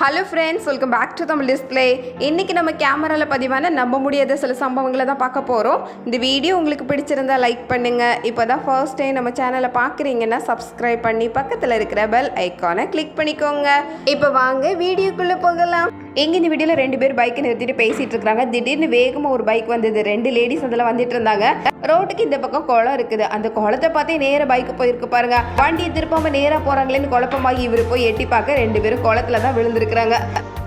Hello friends, welcome back to Tamil display. இன்றைக்கி நம்ம கேமராவில் பதிவான நம்ப முடியாத சில சம்பவங்களை தான் பார்க்க போகிறோம். இந்த வீடியோ உங்களுக்கு பிடிச்சிருந்தா லைக் பண்ணுங்கள். இப்போ தான் ஃபர்ஸ்ட் டைம் நம்ம சேனலை பார்க்குறீங்கன்னா சப்ஸ்கிரைப் பண்ணி பக்கத்தில் இருக்கிற பெல் ஐக்கானை கிளிக் பண்ணிக்கோங்க. இப்போ வாங்க வீடியோக்குள்ளே போகலாம். எங்கே இந்த வீடியோவில் 2 பேர் பைக்கை நிறுத்திட்டு பேசிகிட்டு இருக்கிறாங்க. திடீர்னு வேகமாக ஒரு பைக் வந்தது. 2 லேடிஸ் அதில் வந்துட்டு இருந்தாங்க. ரோட்டுக்கு இந்த பக்கம் குளம் இருக்குது. அந்த குளத்தை பார்த்தே நேராக பைக்கு போயிருக்கு பாருங்க. வண்டியை திருப்பாமல் நேராக போகிறாங்களேன்னு குழப்பமாகி இவர் போய் எட்டி பார்க்க 2 பேரும் குளத்துல தான் விழுந்திருக்கிறாங்க.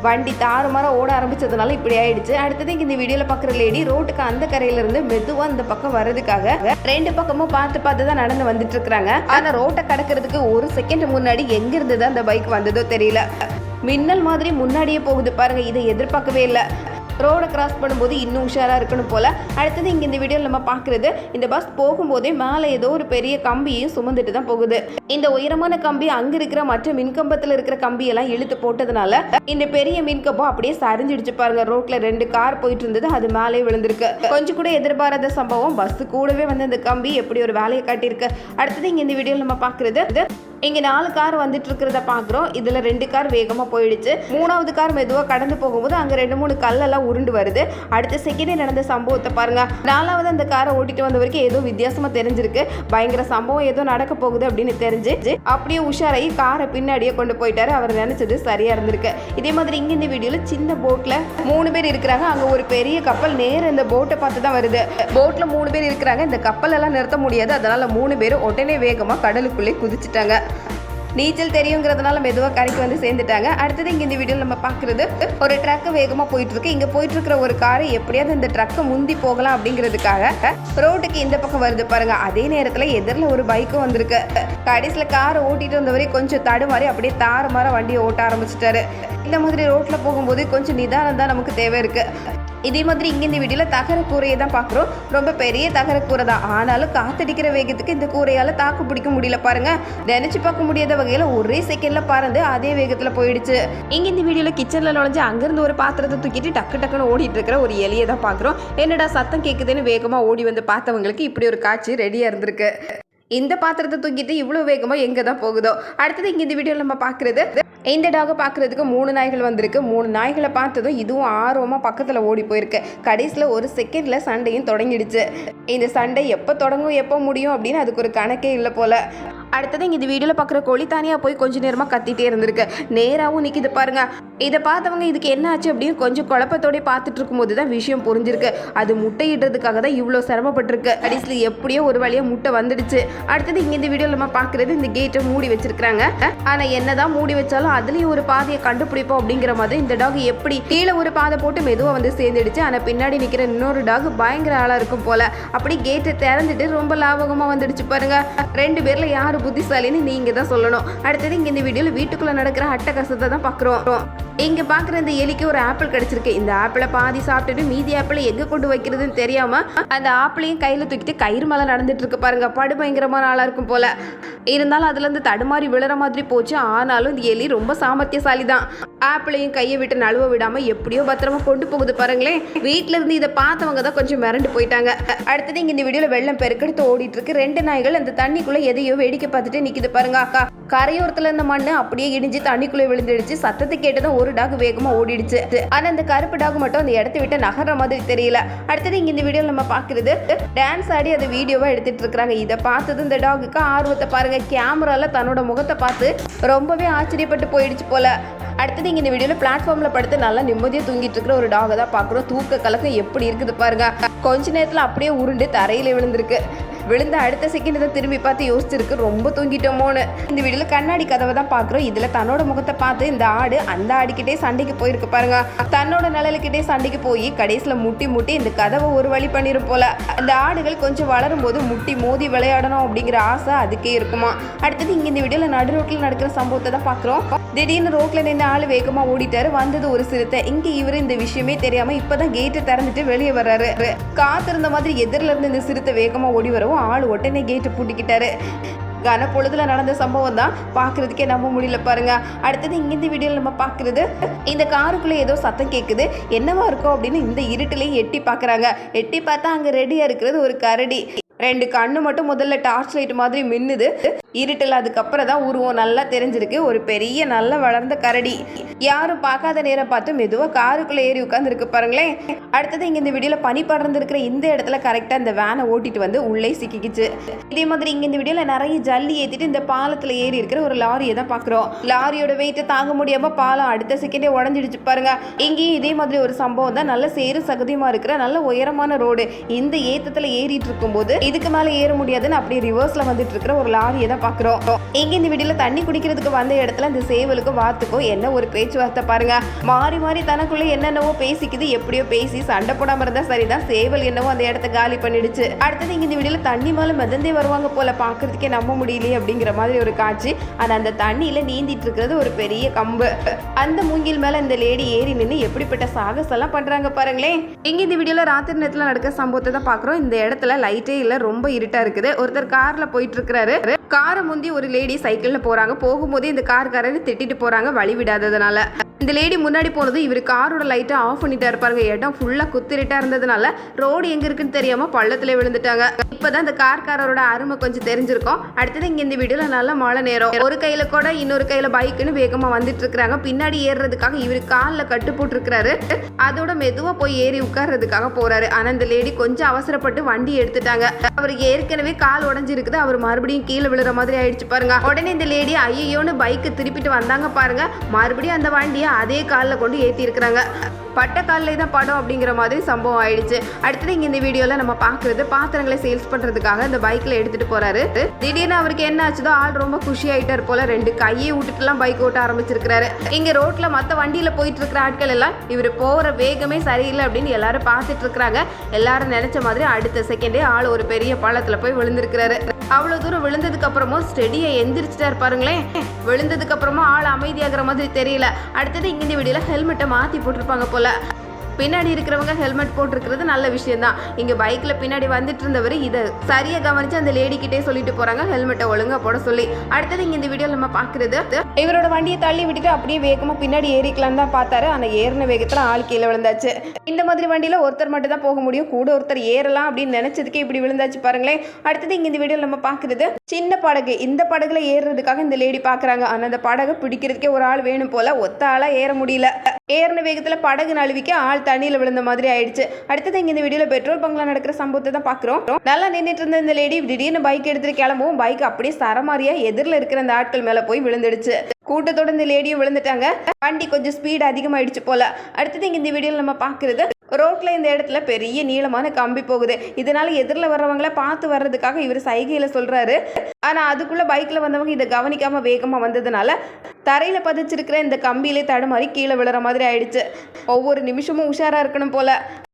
வண்டி தாறுமாறாக ஓட ஆரம்பிச்சதுனால இப்படி ஆயிடுச்சு. அடுத்தது இந்த வீடியோவில் பார்க்குற லேடி ரோட்டுக்கு அந்த கரையிலிருந்து மெதுவாக இந்த பக்கம் வர்றதுக்காக 2 பக்கமும் பார்த்து தான் நடந்து வந்துட்டு இருக்கிறாங்க. ஆனால் ரோட்டை கடக்கிறதுக்கு ஒரு செகண்ட் முன்னாடி எங்கிருந்து தான் அந்த பைக் வந்ததோ தெரியல. மின்னல் மாதிரி முன்னாடியே போகுது பாருங்க. இதை எதிர்பார்க்கவே இல்லை. ரோடை கிராஸ் பண்ணும்போது இன்னும் உஷாராக இருக்கணும் போல். அடுத்தது இங்கே இந்த வீடியோவில் நம்ம பார்க்குறது, இந்த பஸ் போகும்போதே மேலே ஏதோ ஒரு பெரிய கம்பியையும் சுமந்துட்டு தான் போகுது. இந்த உயரமான கம்பி அங்கே இருக்கிற மற்ற மின்கம்பத்தில் இருக்கிற கம்பியெல்லாம் இழுத்து போட்டதுனால இந்த பெரிய மின்கம்பம் அப்படியே சரிஞ்சிடுச்சு பாருங்க. ரோட்ல 2 கார் போயிட்டு இருந்தது, அது மேலே விழுந்திருக்கு. கொஞ்சம் கூட எதிர்பாராத சம்பவம். பஸ் கூடவே வந்து இந்த கம்பி எப்படி ஒரு வேலையை காட்டியிருக்கு. அடுத்தது இங்கே இந்த வீடியோவில் நம்ம பார்க்குறது, இங்கே 4 கார் வந்துட்டு இருக்கிறத பார்க்குறோம். இதில் 2 கார் வேகமாக போயிடுச்சு. 3வது கார் மெதுவாக கடந்து போகும்போது அங்கே 2-3 கல்லெல்லாம் உருண்டு வருது. அடுத்த செகண்டே நடந்த சம்பவத்தை பாருங்க. 4வது அந்த காரை ஓட்டிட்டு வந்த வரைக்கும் ஏதோ வித்தியாசமாக தெரிஞ்சிருக்கு. பயங்கர சம்பவம் ஏதோ நடக்க போகுது அப்படின்னு தெரிஞ்சு அப்படியே உஷாராகி காரை பின்னாடியே கொண்டு போயிட்டாரு. அவர் நினைச்சது சரியா இருந்திருக்கு. இதே மாதிரி இங்கே இந்த வீடியோவில் சின்ன போட்டில் 3 பேர் இருக்கிறாங்க. அங்கே ஒரு பெரிய கப்பல் நேரம் இந்த போட்டை பார்த்து தான் வருது. போட்டில் 3 பேர் இருக்கிறாங்க. இந்த கப்பல் எல்லாம் நிறுத்த முடியாது. அதனால 3 பேரும் உடனே வேகமாக கடலுக்குள்ளே குதிச்சுட்டாங்க. நீச்சல் தெரியுங்கிறதுனால மெதுவாக கரைக்கு வந்து சேர்ந்துட்டாங்க. அடுத்தது இங்கே இந்த வீடியோவில் நம்ம பார்க்குறது, ஒரு ட்ரக்கு வேகமாக போயிட்டு இருக்கு. இங்கே போயிட்டு இருக்கிற ஒரு காரை எப்படியாவது இந்த ட்ரக்கை முந்தி போகலாம் அப்படிங்கிறதுக்காக ரோட்டுக்கு இந்த பக்கம் வருது பாருங்க. அதே நேரத்தில் எதிரில் ஒரு பைக்கும் வந்திருக்கு. கடைசியில் காரை ஓட்டிட்டு வந்தவரை கொஞ்சம் தடுமாறி அப்படியே தாறுமாற வண்டியை ஓட்ட ஆரம்பிச்சிட்டாரு. இந்த மாதிரி ரோட்டில் போகும்போது கொஞ்சம் நிதானம் தான் நமக்கு தேவை இருக்கு. இதே மாதிரி இங்கே இந்த வீடியோவில் தகர கூரையை தான் பார்க்குறோம். ரொம்ப பெரிய தகர கூரை தான். ஆனாலும் காத்தடிக்கிற வேகத்துக்கு இந்த கூரையால் தாக்கு பிடிக்க முடியல பாருங்க. நினைச்சு பார்க்க முடியாத வகையில் ஒரே செகண்ட்ல பறந்து அதே வேகத்தில் போயிடுச்சு. இங்கே இந்த வீடியோவில் கிச்சனில் நுழைஞ்சு அங்கேருந்து ஒரு பாத்திரத்தை தூக்கிட்டு டக்குன்னு ஓடிட்டு இருக்கிற ஒரு எலியை தான் பார்க்குறோம். என்னடா சத்தம் கேட்குதுன்னு வேகமாக ஓடி வந்து பார்த்தவங்களுக்கு இப்படி ஒரு காட்சி ரெடியாக இருந்திருக்கு. இந்த பாத்திரத்தை தூக்கிட்டு இவ்வளோ வேகமாக எங்கே தான் போகுதோ. அடுத்தது இங்கே இந்த வீடியோவில் நம்ம பார்க்குறது, இந்த டாகை பார்க்குறதுக்கு 3 நாய்கள் வந்திருக்கு. 3 நாய்களை பார்த்ததும் இதுவும் ஆர்வமாக பக்கத்தில் ஓடி போயிருக்கு. கடைசியில் ஒரு செகண்டில் சண்டையும் தொடங்கிடுச்சு. இந்த சண்டை எப்போ தொடங்கும் எப்போ முடியும் அப்படின்னு அதுக்கு ஒரு கணக்கே இல்லை போல். அடுத்தது இங்கே இந்த வீடியோவில் பார்க்குற கோழி தனியாக போய் கொஞ்சம் நேரமாக கத்திட்டே இருந்திருக்கு. நேராகவும் நிற்கிது பாருங்க. இதை பார்த்தவங்க இதுக்கு என்ன ஆச்சு அப்படின்னு கொஞ்சம் குழப்பத்தோடய பார்த்துட்டு இருக்கும்போது தான் விஷயம் புரிஞ்சிருக்கு. அது முட்டையிடுறதுக்காக தான் இவ்வளோ சிரமப்பட்டிருக்கு. கடைசியில் எப்படியோ ஒரு வழியாக முட்டை வந்துடுச்சு. அடுத்தது இங்கே இந்த வீடியோவில் நம்ம பார்க்குறது, இந்த கேட்டை மூடி வச்சிருக்கிறாங்க. ஆனால் என்னதான் மூடி வச்சாலும் அதுலேயும் ஒரு பாதையை கண்டுபிடிப்போம் அப்படிங்கிற மாதிரி இந்த டாக் எப்படி கீழே ஒரு பாதை போட்டு மெதுவாக வந்து சேர்ந்துடுச்சு. ஆனால் பின்னாடி நிற்கிற இன்னொரு டாக் பயங்கர ஆளாக இருக்கும் போல. அப்படி கேட்டை திறந்துட்டு ரொம்ப லாபகமாக வந்துடுச்சு பாருங்க. 2 பேரில் யார் புத்திசாலின்னு நீங்க தான் சொல்லணும். அடுத்தது இங்க இந்த வீடியோல வீட்டுக்குள்ள நடக்கிற அட்டகாசத்தை தான் பார்க்குறோம். இங்க பார்க்குற இந்த எலிக்கு ஒரு ஆப்பிள் கிடைச்சிருக்கு. இந்த ஆப்பிளை பாதி சாப்பிட்டுட்டு மீதி ஆப்பிளை எங்கே கொண்டு வைக்கிறதுன்னு தெரியாம அந்த ஆப்பிளையும் கையில் தூக்கிட்டு கயிறு மேலே நடந்துட்டு இருக்கு பாருங்க. படு பயங்கரமான ஆளாக இருக்கும் போல. இருந்தாலும் அதுலேருந்து தடுமாறி விழுற மாதிரி போச்சு. ஆனாலும் இந்த எலி ரொம்ப சாமர்த்தியசாலி தான். ஆப்பிளையும் கையை விட்டு நழுவ விடாமல் எப்படியோ பத்திரமா கொண்டு போகுது பாருங்களேன். வீட்டில் இருந்து இதை பார்த்தவங்க தான் கொஞ்சம் மிரண்டு போயிட்டாங்க. அடுத்தது இங்கே இந்த வீடியோவில் வெள்ளம் பெருக்கெடுத்து ஓடிட்டு இருக்கு. 2 நாய்கள் அந்த தண்ணிக்குள்ளே எதையோ வேடிக்கை பார்த்துட்டு நிற்கிது பாருங்க. அக்கா கரையோரத்தில் இருந்த மண்ணு அப்படியே இடிஞ்சு தண்ணிக்குள்ளே விழுந்துடுச்சு. சத்தத்தை கேட்டுதான் ஒரு டாக் வேகமாக ஓடிடுச்சு. ஆனால் அந்த கருப்பு டாக் மட்டும் அந்த இடத்த விட்டு நகர்ற மாதிரி தெரியல. அடுத்தது இங்கே இந்த வீடியோவில் நம்ம பார்க்குறது, டான்ஸ் ஆடி அதை வீடியோவாக எடுத்துட்டு இருக்கிறாங்க. இதை பார்த்தது இந்த டாகுக்கு ஆர்வத்தை பாருங்க. கேமரால தன்னோட முகத்தை பார்த்து ரொம்பவே ஆச்சரியப்பட்டு போயிடுச்சு போல. அடுத்தது இங்கே இந்த வீடியோவில் பிளாட்ஃபார்மில் படுத்து நல்லா நிம்மதியாக தூங்கிட்டு இருக்கிற ஒரு டாகை தான் பார்க்குறோம். தூக்க கலக்கம் எப்படி இருக்குது பாருங்க. கொஞ்ச நேரத்தில் அப்படியே உருண்டு தரையில் விழுந்திருக்கு. விழுந்த அடுத்த செகண்ட் தான் திரும்பி பார்த்து யோசிச்சிருக்கு, ரொம்ப தூங்கிட்டோமோன்னு. இந்த வீடியோவில் கண்ணாடி கதவை தான் பார்க்குறோம். இதில் தன்னோட முகத்தை பார்த்து இந்த ஆடு அந்த ஆடிக்கிட்டே சண்டைக்கு போயிருக்கு பாருங்க. தன்னோட நிழலுக்கிட்டே சண்டைக்கு போய் கடைசியில் முட்டி இந்த கதவை ஒரு வழி பண்ணிரும் போல. அந்த ஆடுகள் கொஞ்சம் வளரும் போது முட்டி மோதி விளையாடணும் அப்படிங்கிற ஆசை அதுக்கே இருக்குமா. அடுத்தது இங்கே இந்த வீடியோவில் நடு ரோட்டில் நடக்கிற சம்பவத்தை தான் பார்க்குறோம். திடீர்னு ரோட்டில் நின்று ஆள் வேகமாக ஓடிட்டாரு. வந்தது ஒரு சிறுத்தை. இங்கே இவர் இந்த விஷயமே தெரியாமல் இப்போதான் கேட்டை திறந்துட்டு வெளியே வர்றாரு. காத்திருந்த மாதிரி எதிரில் இருந்து இந்த சிறுத்தை வேகமாக ஓடி வரவும் ஆள் உடனே கேட்டு பூட்டிக்கிட்டாரு. கனப்பொழுதுல நடந்த சம்பவம் தான். பார்க்கறதுக்கே நம்ப முடியல பாருங்க. அடுத்தது இங்க இந்த வீடியோவில் நம்ம பார்க்கறது, இந்த காருக்குள்ளே ஏதோ சத்தம் கேட்குது, என்னவா இருக்கும் அப்படின்னு இந்த இருட்டிலையும் எட்டி பார்க்குறாங்க. எட்டி பார்த்தா அங்கே ரெடியாக இருக்கிறது ஒரு கரடி. 2 கண்ணு மட்டும் முதல்ல டார்ச் லைட் மாதிரி மின்னுது. இருட்டில் அதுக்கப்புறம் தான் உருவம் நல்லா தெரிஞ்சிருக்கு. ஒரு பெரிய நல்ல வளர்ந்த கரடி. யாரும் பார்க்காத நேரம் பார்த்து மெதுவாக காருக்குள்ளே ஏறி உட்காந்துருக்கு பாருங்களேன். அடுத்தது இங்கே இந்த வீடியோவில் பனி படர்ந்துருக்கிற இந்த இடத்துல கரெக்டாக இந்த வேனை ஓட்டிட்டு வந்து உள்ளே சிக்கிக்கிச்சு. இதே மாதிரி இங்கே இந்த வீடியோவில் நிறைய ஜல்லி ஏற்றிட்டு இந்த பாலத்தில் ஏறி இருக்கிற ஒரு லாரியை தான் பார்க்குறோம். லாரியோட வெயிட்டை தாங்க முடியாமல் பாலம் அடுத்த செகண்டே உடஞ்சிடுச்சு பாருங்க. இங்கேயும் இதே மாதிரி ஒரு சம்பவம் தான். நல்ல சேரு சகதியமாக இருக்கிற நல்ல உயரமான ரோடு. இந்த ஏத்தத்தில் ஏறிட்டு இருக்கும்போது இதுக்கு மேலே ஏற முடியாதுன்னு அப்படியே ரிவர்ஸில் வந்துட்டு இருக்கிற ஒரு லாரியை தான் பார்க்குறோம். இங்கே இந்த வீடியோல தண்ணி குடிக்கிறதுக்கு வந்த இடத்துல இந்த சேவலுக்கும் வாத்துக்கும் என்ன ஒரு பேச்சுவார்த்தை பாருங்க. மாறி மாறி தனக்குள்ள என்னென்னவோ பேசிக்குது. எப்படியோ பேசி சண்டை போடாம இருந்தா சரிதான். சேவல் என்னவோ அந்த இடத்த காலி பண்ணிடுச்சு. அடுத்தது இங்க இந்த வீடியோல தண்ணி மேல மிதந்தே வருவாங்க போல, பாக்குறதுக்கே நம்ப முடியலையே அப்படிங்கிற மாதிரி ஒரு காட்சி. ஆனா அந்த தண்ணியில நீந்திட்டு இருக்கிறது ஒரு பெரிய கம்பு. அந்த மூங்கில் மேல இந்த லேடி ஏறி நின்று எப்படிப்பட்ட சாகசம் எல்லாம் பண்றாங்க பாருங்களேன். இங்க இந்த வீடியோல ராத்திரி நேரத்துல நடக்கிற சம்பவத்தை தான் பாக்குறோம். இந்த இடத்துல லைட்டே இல்ல, ரொம்ப இருட்டா இருக்குது. ஒருத்தர் கார்ல போயிட்டு இருக்கிறாரு. காரை முந்தி ஒரு லேடி சைக்கிள்ல போறாங்க. போகும்போதே இந்த கார்காரர் திட்டிட்டு போறாங்க வழி விடாததுனால. இந்த லேடி முன்னாடி போனது இவர் காரோட லைட்டை ஆஃப் பண்ணிட்டா இருப்பாருங்க. இடம் ஃபுல்லா குத்திரிட்டா இருந்ததுனால ரோடு எங்க இருக்குன்னு தெரியாம பள்ளத்துல விழுந்துட்டாங்க. இப்பதான் இந்த கார்காரரோட அருமை கொஞ்சம் தெரிஞ்சிருக்கும். அடுத்தது இங்க இந்த வீடியோல நல்ல மழை நேரம். ஒரு கையில கூட இன்னொரு கையில பைக்குன்னு வேகமா வந்துட்டு இருக்காங்க. பின்னாடி ஏறுறதுக்காக இவர் காலில் கட்டு போட்டு இருக்கிறாரு. அதோட மெதுவா போய் ஏறி உட்கார்றதுக்காக போறாரு. ஆனா இந்த லேடி கொஞ்சம் அவசரப்பட்டு வண்டி எடுத்துட்டாங்க. அவருக்கு ஏற்கனவே கால் உடஞ்சி இருக்குது. அவர் மறுபடியும் கீழே விழுற மாதிரி ஆயிடுச்சு பாருங்க. உடனே இந்த லேடி ஐயோன்னு பைக்கு திருப்பிட்டு வந்தாங்க பாருங்க. மறுபடியும் அந்த வண்டியை அதே காலில் கொண்டு ஏற்றி இருக்கிறாங்க. பட்ட காலிலே தான் படம் அப்படிங்கிற மாதிரி சம்பவம் ஆயிடுச்சு. அடுத்தது இங்க இந்த வீடியோல நம்ம பாக்குறது பாத்திரங்களை சேல்ஸ் பண்றதுக்காக இந்த பைக்ல எடுத்துட்டு போறாரு. திடீர்னு அவருக்கு என்ன ஆச்சுதோ ஆள் ரொம்ப குஷி ஆயிட்டார் போல. 2 கையை விட்டுட்டு எல்லாம் பைக் ஓட்ட ஆரம்பிச்சிருக்காரு. இங்க ரோட்ல மத்த வண்டியில போயிட்டு இருக்கிற ஆட்கள் எல்லாம் இவர் போற வேகமே சரியில்லை அப்படின்னு எல்லாரும் பார்த்துட்டு இருக்காங்க. எல்லாரும் நினைச்ச மாதிரி அடுத்த செகண்டே ஆள் ஒரு பெரிய பள்ளத்துல போய் விழுந்திருக்கிறாரு. அவ்வளவு தூரம் விழுந்ததுக்கு அப்புறமும் ஸ்டெடியை எந்திரிச்சிட்டா இருப்பாருங்களேன். விழுந்ததுக்கு அப்புறமா ஆள் அமைதியாகிற மாதிரி தெரியல. அடுத்தது இங்க இந்த வீடியோல ஹெல்மெட்டை மாத்தி போட்டிருப்பாங்க போல. பின்னாடி இருக்கிறவங்க ஹெல்மெட் போட்டிருக்கிறது நல்ல விஷயம் தான். இங்க பைக்ல பின்னாடி வந்துட்டு இருந்தவர் இதை சரியா கவனிச்சு அந்த லேடி கிட்டே சொல்லிட்டு போறாங்க ஹெல்மெட்டை ஒழுங்கா போட சொல்லி. அடுத்தது இங்க இந்த வீடியோல நம்ம பாக்குறது இவரோட வண்டியை தள்ளி விட்டுட்டு அப்படியே வேகமா பின்னாடி ஏறிக்கலாம் தான் பார்த்தாரு. ஆனா ஏறின வேகத்துல ஆள் கீழே விழுந்தாச்சு. இந்த மாதிரி வண்டியில ஒருத்தர் மட்டும் தான் போக முடியும். கூட ஒருத்தர் ஏறலாம் அப்படின்னு நினைச்சதுக்கே இப்படி விழுந்தாச்சு பாருங்களேன். அடுத்தது இங்க இந்த வீடியோல நம்ம பாக்குறது சின்ன படகு. இந்த படகுல ஏறுறதுக்காக இந்த லேடி பாக்குறாங்க. ஆனா அந்த படகு பிடிக்கிறதுக்கே ஒரு ஆள் வேணும் போல. ஒத்த ஆளா ஏற முடியல. ஏறின வேகத்துல படகு நழுவிக்க ஆள் தண்ணியில விழுந்த மாதிரி ஆயிடுச்சு. அடுத்தது இங்க இந்த வீடியோல பெட்ரோல் பங்க்ல நடக்கிற சம்பவத்தை தான் பாக்குறோம். நல்லா நின்றுட்டு இருந்த இந்த லேடி திடீர்னு பைக் எடுத்துட்டு கிளம்பவும் பைக் அப்படியே சரமாரியா எதிரில் இருக்கிற அந்த ஆட்கள் மேல போய் விழுந்துடுச்சு. கூட்டத்தோட இந்த லேடியும் விழுந்துட்டாங்க. வண்டி கொஞ்சம் ஸ்பீட் அதிகமாயிடுச்சு போல. அடுத்தது இங்க இந்த வீடியோல நம்ம பாக்குறது ரோட்ல இந்த இடத்துல பெரிய நீளமான கம்பி போகுது. இதனால எதிரில் வர்றவங்கள பார்த்து வர்றதுக்காக இவர் சைகையில சொல்றாரு. ஆனா அதுக்குள்ள பைக்ல வந்தவங்க இதை கவனிக்காம வேகமா வந்ததுனால தரையில பதிச்சிருக்கிற இந்த கம்பியிலே தடுமாறி கீழே விழுற மாதிரி ஆயிடுச்சு. ஒவ்வொரு நிமிஷமும் உஷாரா இருக்கணும் போல.